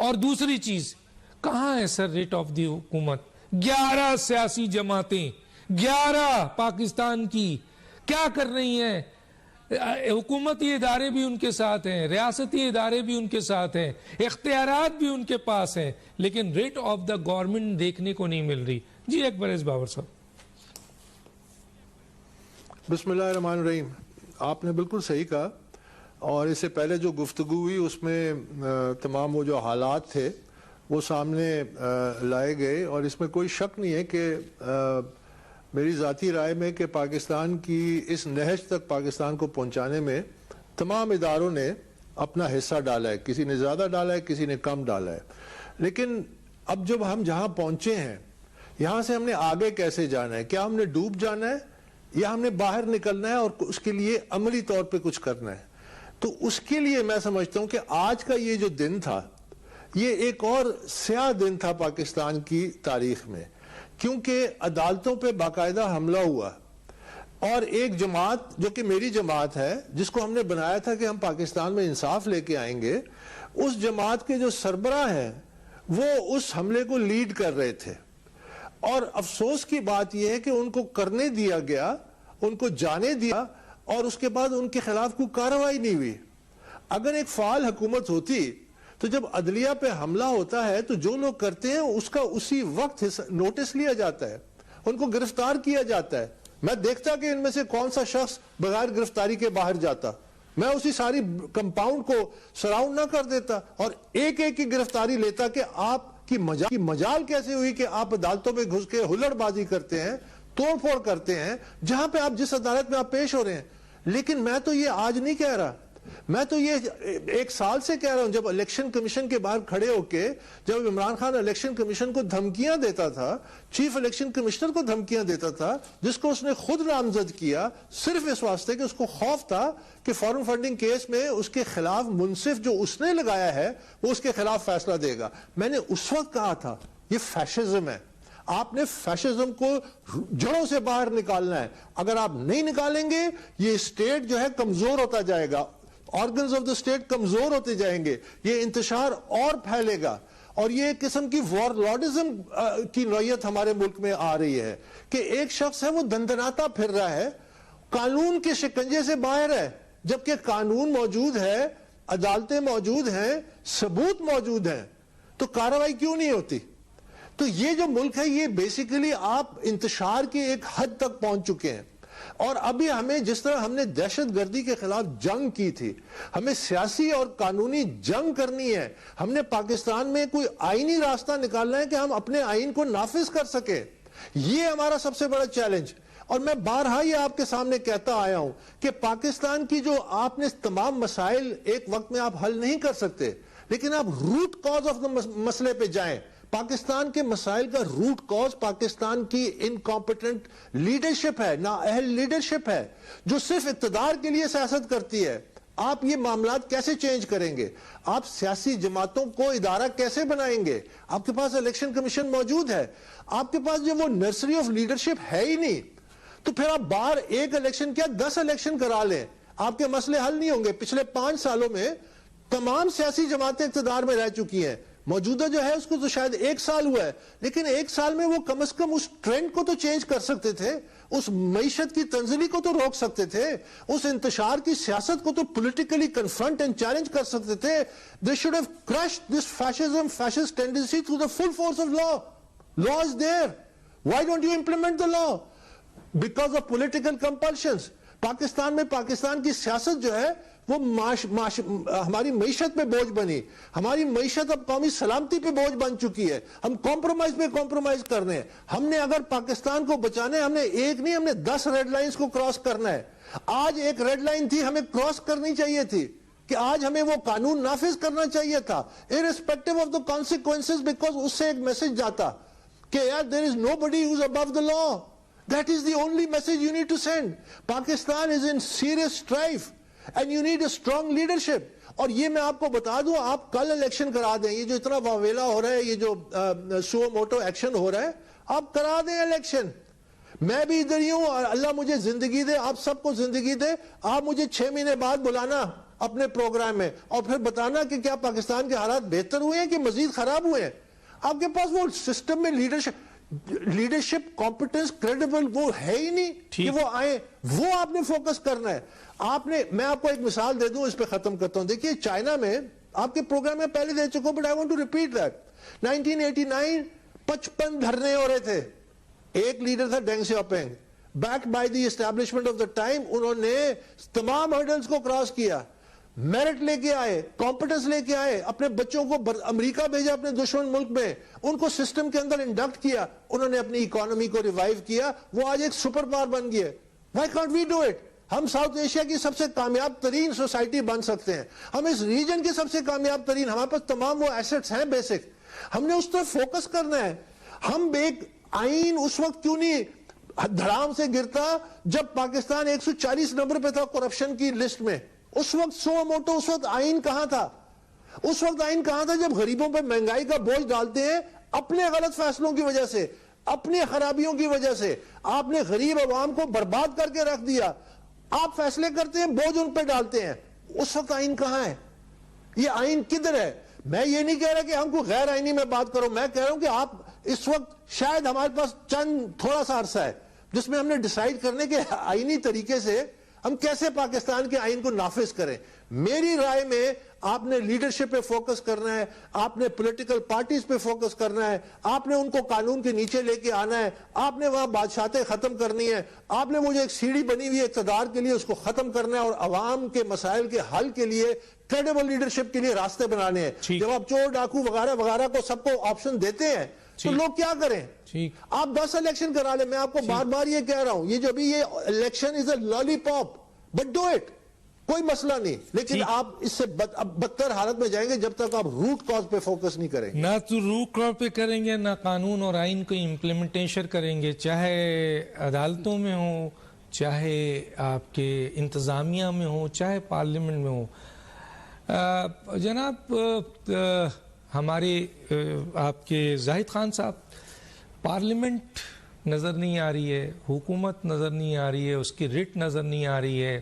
اور دوسری چیز، کہاں ہے سر ریٹ آف دی حکومت؟ 11 سیاسی جماعتیں، 11 پاکستان کی کیا کر رہی ہیں؟ حکومتی ادارے بھی ان کے ساتھ ہیں، ریاستی ادارے بھی ان کے ساتھ ہیں، اختیارات بھی ان کے پاس ہیں، لیکن ریٹ آف دا گورنمنٹ دیکھنے کو نہیں مل رہی۔ جی اکبر بابر صاحب۔ بسم اللہ الرحمن الرحیم۔ آپ نے بالکل صحیح کہا، اور اس سے پہلے جو گفتگو ہوئی اس میں تمام وہ جو حالات تھے وہ سامنے لائے گئے، اور اس میں کوئی شک نہیں ہے کہ میری ذاتی رائے میں کہ پاکستان کی اس نہج تک پاکستان کو پہنچانے میں تمام اداروں نے اپنا حصہ ڈالا ہے، کسی نے زیادہ ڈالا ہے، کسی نے کم ڈالا ہے۔ لیکن اب جب ہم جہاں پہنچے ہیں، یہاں سے ہم نے آگے کیسے جانا ہے؟ کیا ہم نے ڈوب جانا ہے یا ہم نے باہر نکلنا ہے اور اس کے لیے عملی طور پہ کچھ کرنا ہے؟ تو اس کے لیے میں سمجھتا ہوں کہ آج کا یہ جو دن تھا، یہ ایک اور سیاہ دن تھا پاکستان کی تاریخ میں، کیونکہ عدالتوں پہ باقاعدہ حملہ ہوا، اور ایک جماعت جو کہ میری جماعت ہے، جس کو ہم نے بنایا تھا کہ ہم پاکستان میں انصاف لے کے آئیں گے، اس جماعت کے جو سربراہ ہیں وہ اس حملے کو لیڈ کر رہے تھے، اور افسوس کی بات یہ ہے کہ ان کو کرنے دیا گیا، ان کو جانے دیا، اور اس کے بعد ان کے خلاف کوئی کارروائی نہیں ہوئی۔ اگر ایک فعال حکومت ہوتی تو جب عدلیہ پہ حملہ ہوتا ہے تو جو لوگ کرتے ہیں اس کا اسی وقت نوٹس لیا جاتا ہے، ان کو گرفتار کیا جاتا ہے۔ میں دیکھتا کہ ان میں سے کون سا شخص بغیر گرفتاری کے باہر جاتا، میں اسی ساری کمپاؤنڈ کو سراؤنڈ نہ کر دیتا اور ایک ایک کی گرفتاری لیتا کہ آپ کی مجال کیسے ہوئی کہ آپ عدالتوں پہ گھس کے ہلڑ بازی کرتے ہیں، توڑ پھوڑ کرتے ہیں جہاں پہ آپ جس عدالت میں آپ پیش ہو رہے ہیں۔ لیکن میں تو یہ آج نہیں کہہ رہا، میں تو یہ 1 سال سے کہہ رہا ہوں، جب الیکشن کمیشن کے باہر کھڑے ہو کے جب عمران خان الیکشن کمیشن کو دھمکیاں دیتا تھا، چیف الیکشن کمشنر کو دھمکیاں دیتا تھا، جس کو اس نے خود نامزد کیا صرف اس واسطے کہ اس کو خوف تھا کہ فارن فنڈنگ کیس میں اس کے خلاف منصف جو اس نے لگایا ہے وہ اس کے خلاف فیصلہ دے گا۔ میں نے اس وقت کہا تھا یہ فیشزم ہے، آپ نے فیشزم کو جڑوں سے باہر نکالنا ہے، اگر آپ نہیں نکالیں گے یہ اسٹیٹ جو ہے کمزور ہوتا جائے گا، آرگنز آف دا اسٹیٹ کمزور ہوتے جائیں گے، یہ انتشار اور پھیلے گا، اور یہ ایک قسم کی وار لارڈزم کی نوعیت ہمارے ملک میں آ رہی ہے کہ ایک شخص ہے وہ دندناتا پھر رہا ہے، قانون کے شکنجے سے باہر ہے، جبکہ قانون موجود ہے، عدالتیں موجود ہیں، ثبوت موجود ہیں، تو کارروائی کیوں نہیں ہوتی؟ تو یہ جو ملک ہے یہ بیسیکلی آپ انتشار کی ایک حد تک پہنچ چکے ہیں، اور ابھی ہمیں جس طرح ہم نے دہشت گردی کے خلاف جنگ کی تھی، ہمیں سیاسی اور قانونی جنگ کرنی ہے، ہم نے پاکستان میں کوئی آئینی راستہ نکالنا ہے کہ ہم اپنے آئین کو نافذ کر سکیں، یہ ہمارا سب سے بڑا چیلنج۔ اور میں بارہا یہ آپ کے سامنے کہتا آیا ہوں کہ پاکستان کی جو آپ نے تمام مسائل ایک وقت میں آپ حل نہیں کر سکتے، لیکن آپ روٹ کاز آف دا مسئلے پہ جائیں۔ پاکستان کے مسائل کا روٹ کاز پاکستان کی انکمپیٹنٹ لیڈرشپ ہے، نااہل لیڈرشپ ہے، جو صرف اقتدار کے لیے سیاست کرتی ہے۔ آپ یہ معاملات کیسے چینج کریں گے؟ آپ سیاسی جماعتوں کو ادارہ کیسے بنائیں گے؟ آپ کے پاس الیکشن کمیشن موجود ہے، آپ کے پاس جو وہ نرسری آف لیڈرشپ ہے ہی نہیں، تو پھر آپ باہر ایک الیکشن کیا 10 الیکشن کرا لیں، آپ کے مسئلے حل نہیں ہوں گے۔ پچھلے 5 سالوں میں تمام سیاسی جماعتیں اقتدار میں رہ چکی ہیں، موجودہ جو ہے اس کو تو شاید 1 سال ہوا ہے، لیکن 1 سال میں وہ کم از کم اس ٹرینڈ کو تو چینج کر سکتے تھے، اس معیشت کی تنزلی کو تو روک سکتے تھے، اس انتشار کی سیاست کو تو پولیٹیکلی کنفرنٹ اینڈ چیلنج کر سکتے تھے۔ They should have crushed this fascist tendency through the full force of law. Law is there. Why don't you implement the law? Because of political compulsions. Pakistan میں پاکستان کی سیاست جو ہے وہ ہماری معیشت پہ بوجھ بنی، ہماری معیشت اب قومی سلامتی پہ بوجھ بن چکی ہے، ہم کمپرومائز پہ کمپرومائز کرنے ہیں۔ ہم نے اگر پاکستان کو بچانے ہم نے ایک نہیں، ہم نے 10 ریڈ لائنز کو کراس کرنا ہے۔ آج ایک ریڈ لائن تھی، ہمیں کراس کرنی چاہیے تھی کہ آج ہمیں وہ قانون نافذ کرنا چاہیے تھا irrespective of the consequences، because اس سے ایک میسج جاتا کہ یار there is nobody who's above the law. That is the only message you need to send. Pakistan is in serious strife and you need a strong leadership. اور یہ میں آپ کو بتا دوں، آپ کل الیکشن کرا دیں، یہ جو اتنا واویلا ہو رہا ہے، یہ جو سو موٹو ایکشن ہو رہا ہے، آپ کرا دیں الیکشن۔ میں بھی ادھر ہی ہوں اور اللہ مجھے زندگی دے، آپ سب کو زندگی دے، آپ مجھے 6 مہینے بعد بلانا، اپنے پروگرام میں اور پھر بتانا کہ کیا پاکستان کے حالات بہتر ہوئے ہیں کہ مزید خراب ہوئے ہیں. آپ کے پاس وہ سسٹم میں لیڈرشپ کمپٹنس کریڈیبل وہ ہے ہی نہیں کہ وہ آئے. وہ آپ نے فوکس کرنا ہے. میں آپ کو ایک مثال دے دوں, اس پہ ختم کرتا ہوں. دیکھیے چائنا میں آپ کے پروگرام میں پہلے دے چکا ہوں, but I want to repeat that. 1989 55 دھرنے ہو رہے تھے. ایک لیڈر تھا Deng Xiaoping, backed by the establishment of the time. انہوں نے تمام ہرڈلز کو کراس کیا, میرٹ لے کے آئے, کمپٹنس لے کے آئے, اپنے بچوں کو امریکہ بھیجا اپنے دشمن ملک میں, ان کو سسٹم کے اندر انڈکٹ کیا, انہوں نے اپنی اکانومی کو ریوائیو کیا, وہ آج ایک سپر پاور بن گیا. Why can't we do it? ہم ساؤتھ ایشیا کی سب سے کامیاب ترین سوسائٹی بن سکتے ہیں, ہم اس ریجن کی سب سے کامیاب ترین, ہمارے پاس تمام وہ ایسٹس ہیں بیسک. ہم نے اس طرف فوکس کرنا ہے. ہم ایک آئین اس وقت کیوں نہیں دھڑام سے گرتا جب پاکستان 140 نمبر پہ تھا کرپشن کی لسٹ میں؟ اس وقت سو موٹو, اس وقت آئین کہاں تھا؟ اس وقت آئین کہاں تھا جب غریبوں پہ مہنگائی کا بوجھ ڈالتے ہیں اپنے غلط فیصلوں کی وجہ سے, اپنی خرابیوں کی وجہ سے. آپ نے غریب عوام کو برباد کر کے رکھ دیا. آپ فیصلے کرتے ہیں, بوجھ ان پہ ڈالتے ہیں. اس وقت آئین کہاں ہے؟ یہ آئین کدھر ہے؟ میں یہ نہیں کہہ رہا کہ ہم کو غیر آئینی میں بات کرو, میں کہہ رہا ہوں کہ آپ اس وقت شاید ہمارے پاس چند تھوڑا سا عرصہ ہے جس میں ہم نے ڈیسائیڈ کرنے کے آئینی طریقے سے ہم کیسے پاکستان کے آئین کو نافذ کریں. میری رائے میں آپ نے لیڈرشپ پہ فوکس کرنا ہے, آپ نے پولیٹیکل پارٹیز پہ فوکس کرنا ہے, آپ نے ان کو قانون کے نیچے لے کے آنا ہے, آپ نے وہاں بادشاہتیں ختم کرنی ہے, آپ نے وہ جو ایک سیڑھی بنی ہوئی ہے اقتدار کے لیے اس کو ختم کرنا ہے اور عوام کے مسائل کے حل کے لیے کریڈیبل لیڈرشپ کے لیے راستے بنانے ہیں. جب آپ چور ڈاکو وغیرہ وغیرہ کو سب کو آپشن دیتے ہیں تو لوگ کیا کریں؟ آپ 10 الیکشن کرا لیں. میں آپ کو بار بار یہ کہہ رہا ہوں, یہ جو بھی یہ election is a lolly pop, but do it, کوئی مسئلہ نہیں, لیکن آپ اس سے بدتر حالت میں جائیں گے جب تک آپ روٹ کاز پہ فوکس نہیں کریں گے. نہ تو روٹ کاز پہ کریں گے, نہ قانون اور آئین کو امپلیمنٹیشن کریں گے, چاہے عدالتوں میں ہو, چاہے آپ کے انتظامیہ میں ہو, چاہے پارلیمنٹ میں ہو. جناب ہمارے آپ کے زاہد خان صاحب, پارلیمنٹ نظر نہیں آ رہی ہے, حکومت نظر نہیں آ رہی ہے, اس کی رٹ نظر نہیں آ رہی ہے,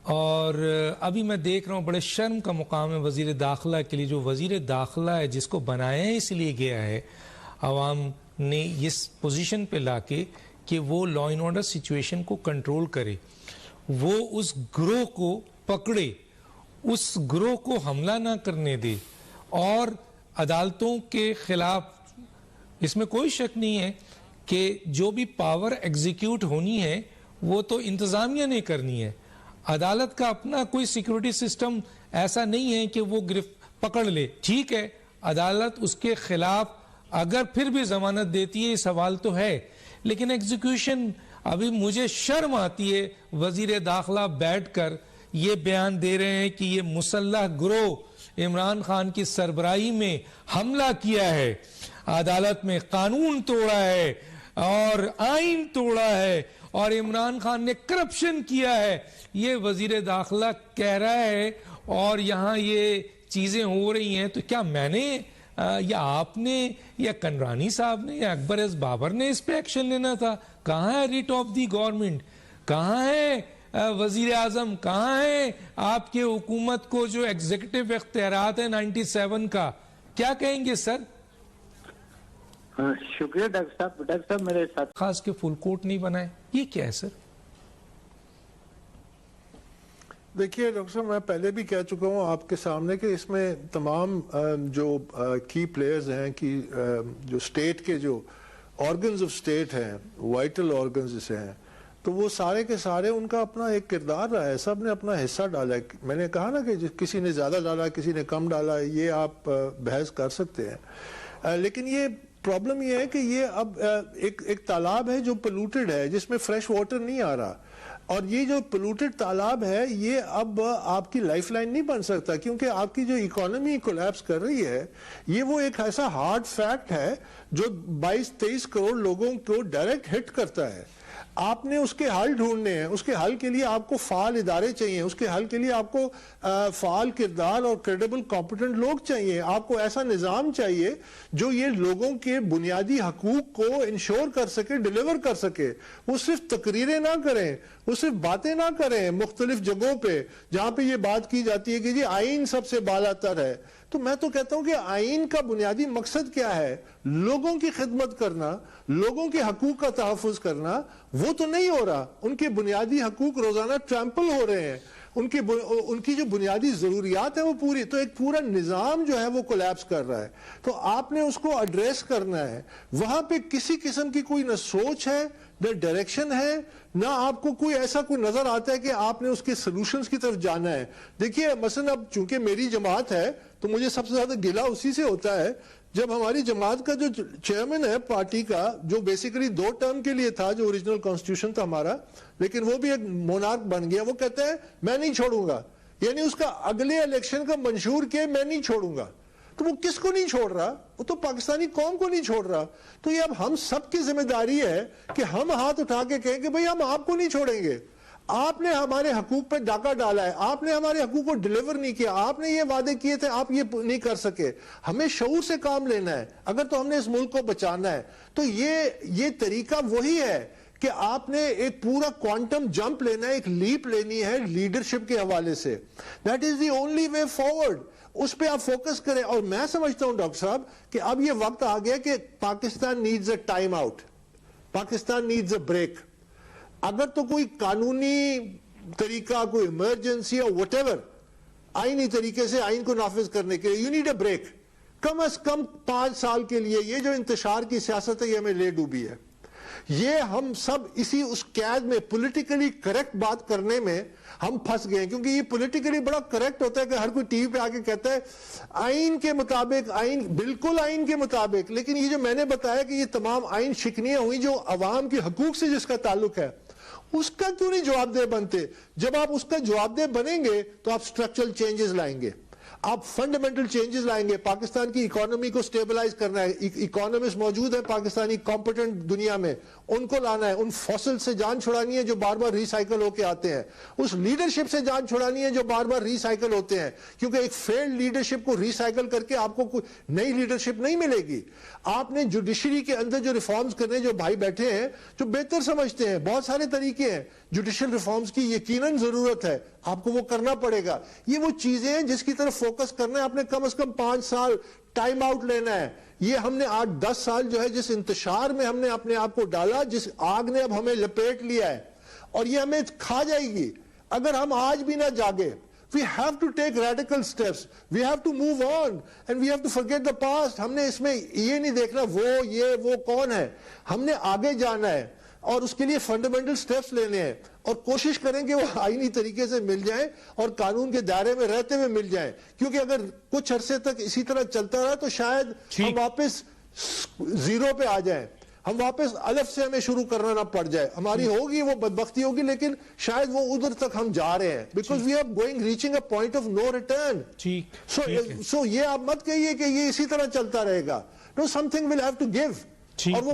اور ابھی میں دیکھ رہا ہوں بڑے شرم کا مقام ہے وزیر داخلہ کے لیے. جو وزیر داخلہ ہے جس کو بنایا ہے اس لیے گیا ہے عوام نے اس پوزیشن پہ لا کے کہ وہ لا اینڈ آرڈر سچویشن کو کنٹرول کرے, وہ اس گروہ کو پکڑے, اس گروہ کو حملہ نہ کرنے دے, اور عدالتوں کے خلاف اس میں کوئی شک نہیں ہے کہ جو بھی پاور ایگزیکیوٹ ہونی ہے وہ تو انتظامیہ نے کرنی ہے. عدالت کا اپنا کوئی سیکورٹی سسٹم ایسا نہیں ہے کہ وہ گرفت پکڑ لے. ٹھیک ہے, عدالت اس کے خلاف اگر پھر بھی ضمانت دیتی ہے, یہ سوال تو ہے, لیکن ایگزیکیوشن, ابھی مجھے شرم آتی ہے وزیر داخلہ بیٹھ کر یہ بیان دے رہے ہیں کہ یہ مسلح گروہ عمران خان کی سربراہی میں حملہ کیا ہے, عدالت میں قانون توڑا ہے اور آئین توڑا ہے اور عمران خان نے کرپشن کیا ہے. یہ وزیر داخلہ کہہ رہا ہے اور یہاں یہ چیزیں ہو رہی ہیں, تو کیا میں نے یا آپ نے یا کنرانی صاحب نے یا اکبر ایس بابر نے اس پہ ایکشن لینا تھا؟ کہاں ہے ریٹ آف دی گورنمنٹ؟ کہاں ہے وزیر اعظم؟ کہاں ہے آپ کے حکومت کو جو ایگزیکٹو اختیارات ہیں 97 کا؟ کیا کہیں گے سر؟ شکریہ ڈاکٹر صاحب میرے ساتھ خاص کے فل کوٹ نہیں بنائے, یہ کیا ہے سر؟ دیکھیے ڈاکٹر صاحب, میں پہلے بھی کہہ چکا ہوں آپ کے سامنے کہ اس میں تمام جو کی پلیئرز ہیں, کی جو اسٹیٹ کے جو آرگنز آف اسٹیٹ ہیں, وائٹل آرگنز جسے ہیں, تو وہ سارے کے سارے ان کا اپنا ایک کردار رہا ہے, سب نے اپنا حصہ ڈالا ہے. میں نے کہا نا کہ کسی نے زیادہ ڈالا, کسی نے کم ڈالا, یہ آپ بحث کر سکتے ہیں, لیکن یہ پرابلم یہ ہے کہ یہ اب ایک تالاب ہے جو پولوٹڈ ہے, جس میں فریش واٹر نہیں آ رہا, اور یہ جو پولوٹڈ تالاب ہے یہ اب آپ کی لائف لائن نہیں بن سکتا, کیونکہ آپ کی جو اکانومی کولیپس کر رہی ہے, یہ وہ ایک ایسا ہارڈ فیکٹ ہے جو 22-23 کروڑ لوگوں کو ڈائریکٹ ہٹ کرتا ہے. آپ نے اس کے حل ڈھونڈنے ہیں. اس کے حل کے لیے آپ کو فعال ادارے چاہیے, اس کے حل کے لیے آپ کو فعال کردار اور کریڈیبل کمپیٹنٹ لوگ چاہیے. آپ کو ایسا نظام چاہیے جو یہ لوگوں کے بنیادی حقوق کو انشور کر سکے, ڈیلیور کر سکے. وہ صرف تقریریں نہ کریں, وہ صرف باتیں نہ کریں مختلف جگہوں پہ جہاں پہ یہ بات کی جاتی ہے کہ جی آئین سب سے بالا تر ہے. تو میں تو کہتا ہوں کہ آئین کا بنیادی مقصد کیا ہے؟ لوگوں کی خدمت کرنا, لوگوں کے حقوق کا تحفظ کرنا. وہ تو نہیں ہو رہا. ان کے بنیادی حقوق روزانہ ٹرمپل ہو رہے ہیں. ان کی جو بنیادی ضروریات ہیں وہ پوری, تو ایک پورا نظام جو ہے وہ کولیپس کر رہا ہے. تو آپ نے اس کو ایڈریس کرنا ہے. وہاں پہ کسی قسم کی کوئی نہ سوچ ہے, نہ ڈائریکشن ہے, نہ آپ کو کوئی ایسا کوئی نظر آتا ہے کہ آپ نے اس کے سلوشنز کی طرف جانا ہے. دیکھیے مثلا اب چونکہ میری جماعت ہے تو مجھے سب سے زیادہ گلہ اسی سے ہوتا ہے جب ہماری جماعت کا جو چیئرمین ہے پارٹی کا, جو بیسیکلی 2 ٹرم کے لیے تھا, جو اوریجنل کانسٹیٹیوشن تھا ہمارا, لیکن وہ بھی ایک مونارک بن گیا, وہ کہتا ہے میں نہیں چھوڑوں گا. یعنی اس کا اگلے الیکشن کا منشور کیا, میں نہیں چھوڑوں گا. تو وہ کس کو نہیں چھوڑ رہا؟ وہ تو پاکستانی قوم کو نہیں چھوڑ رہا. تو یہ اب ہم سب کی ذمہ داری ہے کہ ہم ہاتھ اٹھا کے کہیں کہ بھئی ہم آپ کو نہیں چھوڑیں گے. آپ نے ہمارے حقوق پہ ڈاکہ ڈالا ہے, آپ نے ہمارے حقوق کو ڈیلیور نہیں کیا, آپ نے یہ وعدے کیے تھے آپ یہ نہیں کر سکے. ہمیں شعور سے کام لینا ہے اگر تو ہم نے اس ملک کو بچانا ہے. تو یہ طریقہ وہی ہے کہ آپ نے ایک پورا کوانٹم جمپ لینا ہے, ایک لیپ لینی ہے لیڈرشپ کے حوالے سے. That is the only way forward. اس پہ آپ فوکس کریں. اور میں سمجھتا ہوں ڈاکٹر صاحب کہ اب یہ وقت آ گیا کہ Pakistan needs a time out, Pakistan needs a break. اگر تو کوئی قانونی طریقہ, کوئی ایمرجنسی اور وٹ ایور, آئینی طریقے سے آئین کو نافذ کرنے کے لیے یو نیڈ اے بریک. کم از کم 5 سال کے لیے. یہ جو انتشار کی سیاست ہے یہ ہمیں لے ڈوبی ہے. یہ ہم سب اسی اس قید میں پولیٹیکلی کریکٹ بات کرنے میں ہم پھنس گئے ہیں. کیونکہ یہ پولیٹیکلی بڑا کریکٹ ہوتا ہے کہ ہر کوئی ٹی وی پہ آ کے کہتا ہے آئین کے مطابق, آئین بالکل آئین کے مطابق. لیکن یہ جو میں نے بتایا کہ یہ تمام آئین شکنیاں ہوئی جو عوام کے حقوق سے جس کا تعلق ہے, اس کا کیوں نہیں جواب دہ بنتے؟ جب آپ اس کا جواب دہ بنیں گے تو آپ سٹرکچرل چینجز لائیں گے, آپ فنڈامنٹل چینجز لائیں گے. پاکستان کی اکانومی کو سٹیبلائز کرنا ہے. اکانومسٹ موجود ہیں پاکستانی کمپیٹنٹ دنیا میں, ان کو لانا ہے. ان فوسل سے جان چھڑانی ہے جو بار بار ریسائیکل ہو کے آتے ہیں. اس لیڈرشپ سے جان چھڑانی ہے جو بار بار ریسائیکل ہوتے ہیں. کیونکہ ایک فیلڈ لیڈرشپ کو ریسائیکل کر کے آپ کو کوئی نئی لیڈرشپ نہیں ملے گی. آپ نے جوڈیشری کے اندر جو ریفارمز کرنے, جو بھائی بیٹھے ہیں جو بہتر سمجھتے ہیں, بہت سارے طریقے ہیں جوڈیشل ریفارمز کی, یقیناً ضرورت ہے, آپ کو وہ کرنا پڑے گا. یہ وہ چیزیں ہیں جس کی طرف فوکس کرنا ہے. آپ نے کم از کم 5 سال ٹائم آؤٹ لینا ہے. یہ ہم نے 8-10 سال جو ہے جس انتشار میں ہم نے اپنے آپ کو ڈالا, جس آگ نے اب ہمیں لپیٹ لیا ہے, اور یہ ہمیں کھا جائے گی اگر ہم آج بھی نہ جاگے. We have to take radical steps. We have to move on and we have to forget the past. ہم نے اس میں یہ نہیں دیکھنا وہ کون ہے. ہم نے آگے جانا ہے اور اس کے لیے فنڈامنٹل سٹیپس لینے ہیں, اور کوشش کریں کہ وہ آئینی طریقے سے مل جائیں اور قانون کے دائرے میں رہتے ہوئے مل جائیں. کیونکہ اگر کچھ عرصے تک اسی طرح چلتا رہا تو شاید ہم واپس 0 پہ آ جائیں, ہم واپس الف سے ہمیں شروع کرنا نہ پڑ جائے. ہماری ہوگی وہ بدبختی ہوگی, لیکن شاید وہ ادھر تک ہم جا رہے ہیں. Because we are going reaching a point of no return. سو یہ آپ مت کہیے کہ یہ اسی طرح چلتا رہے گا. No, something will have to give. اور وہ